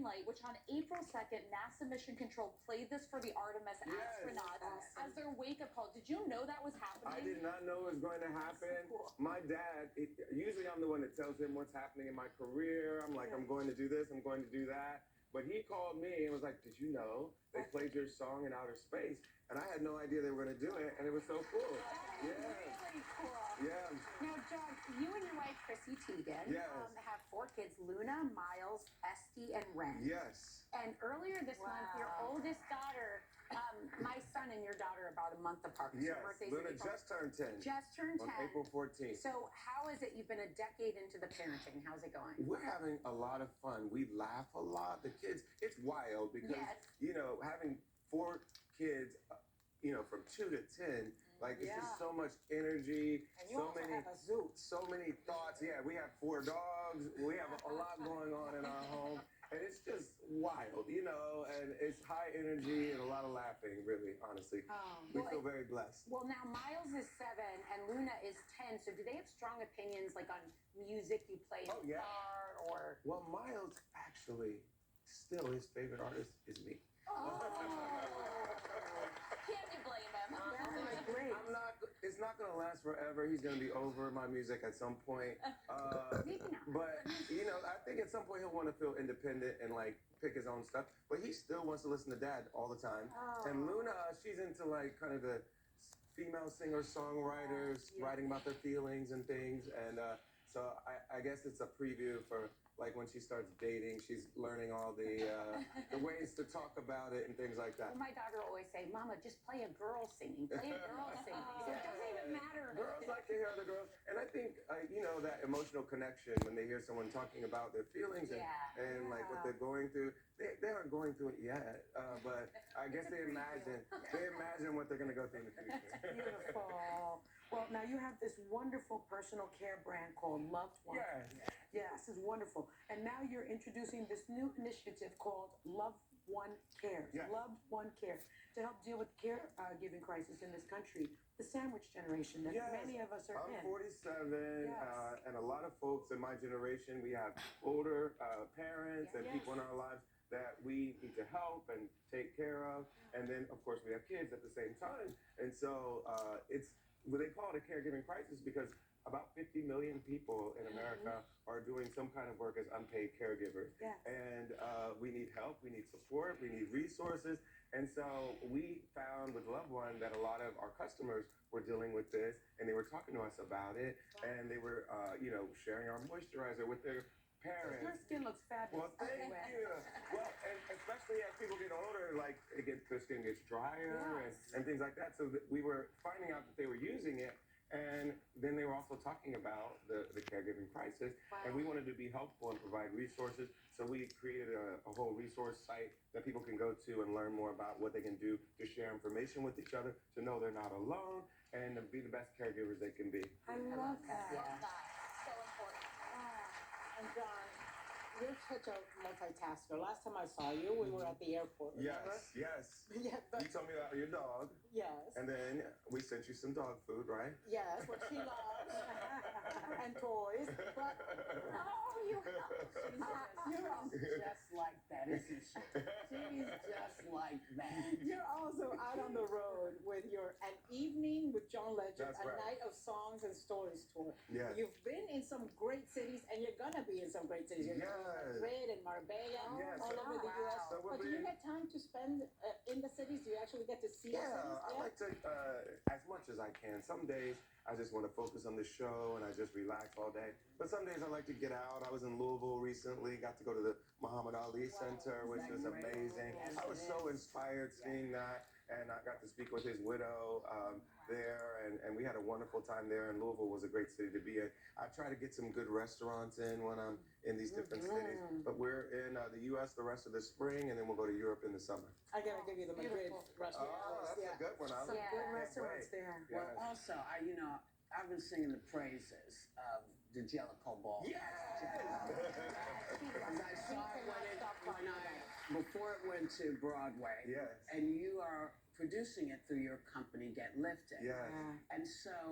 Light, which on April 2nd, NASA Mission Control played this for the Artemis astronauts as their wake-up call. Did you know that was happening? I did not know it was going to happen. My dad, usually I'm the one that tells him what's happening in my career. I'm like, I'm going to do this, I'm going to do that. But he called me and was like, did you know they played your song in outer space? And I had no idea they were going to do it, and it was so cool. Really cool. Yeah. Now, John, you and your wife, Chrissy Teigen, have 4 kids, Luna, Miles, Esty, and Ren. Yes. And earlier this month, your oldest daughter, my son and your daughter are about a month apart. Yes, Luna just turned 10. Just turned 10. On April 14th. So how is it? You've been a decade into the parenting. How's it going? We're having a lot of fun. We laugh a lot. The kids, it's wild because, you know, having 4 kids, you know, from 2 to 10, like it's just so much energy, and you also have a zoo. So many thoughts. Yeah, we have 4 dogs. We have a lot going on in our home. And it's just wild, you know, and it's high energy and a lot of laughing, really, honestly. We feel very blessed. Well, now Miles is 7 and Luna is 10. So do they have strong opinions, like on music you play in the car or? Well, Miles, actually, still his favorite artist is me. Can't you blame him? It's not going to last forever. He's going to be over my music at some point. But, you know, I think at some point he'll want to feel independent and, like, pick his own stuff. But he still wants to listen to Dad all the time. And Luna, she's into, like, kind of the female singer-songwriters, writing about their feelings and things. And so I guess it's a preview for, like, when she starts dating, she's learning all the ways to talk about it and things like that. Well, my daughter will always say, Mama, just play a girl singing. Play a girl singing. So it doesn't even matter. Girls like to hear other girls. And I think, you know, that emotional connection when they hear someone talking about their feelings and like, what they're going through. They aren't going through it yet, but I guess they imagine what they're going to go through in the future. Beautiful. Well, now you have this wonderful personal care brand called Loved One. Yes, it's wonderful. And now you're introducing this new initiative called Loved One Cares. Loved One Cares to help deal with the caregiving crisis in this country, the sandwich generation that many of us are in. I'm 47, and a lot of folks in my generation, we have older parents and people in our lives that we need to help and take care of. And then, of course, we have kids at the same time. And so they call it a caregiving crisis because about 50 million people in America are doing some kind of work as unpaid caregivers. And we need help, we need support, we need resources. And so we found with Loved One that a lot of our customers were dealing with this, and they were talking to us about it, and they were, you know, sharing our moisturizer with their parents. Your skin looks fabulous. Well, thank you. Well, and especially as people get older, like their skin gets drier and things like that. So we were finding out that they were using it, and then they were also talking about the caregiving crisis, and we wanted to be helpful and provide resources. So we created a whole resource site that people can go to and learn more about what they can do to share information with each other, to know they're not alone, and to be the best caregivers they can be. I love that. So important. And John, you're such a multitasker. Last time I saw you, we were at the airport, remember? Yes. Yeah, but You told me about your dog. yes. And then we sent you some dog food, right? Yes, what she loves. And toys. But You're just like that, isn't she? She's just like that. you're also out on the road with your An Evening with John Legend, That's a right. Night of Songs and Stories tour. Yes. You've been in some great cities, and you're gonna be in some great cities. You're going to Madrid and Marbella, all over the U.S. So But do you get time to spend in the cities? Do you actually get to see the cities? I like to, as much as I can. Some days I just want to focus on the show and I just relax all day. But some days I like to get out. I was in Louisville recently, got to go to the Muhammad Ali Center, which was amazing. I was so inspired seeing that. And I got to speak with his widow there, and we had a wonderful time there. And Louisville was a great city to be in. I try to get some good restaurants in when I'm in these different cities. But we're in the U.S. the rest of the spring, and then we'll go to Europe in the summer. I gotta give you the Madrid restaurant. Oh, that's a good one. Some good restaurants there. Well, also, I've been singing the praises of the Jellicoe Ball. Yes! Because I saw it before it went to Broadway. Yes. And you are producing it through your company, Get Lifted. Yes. And so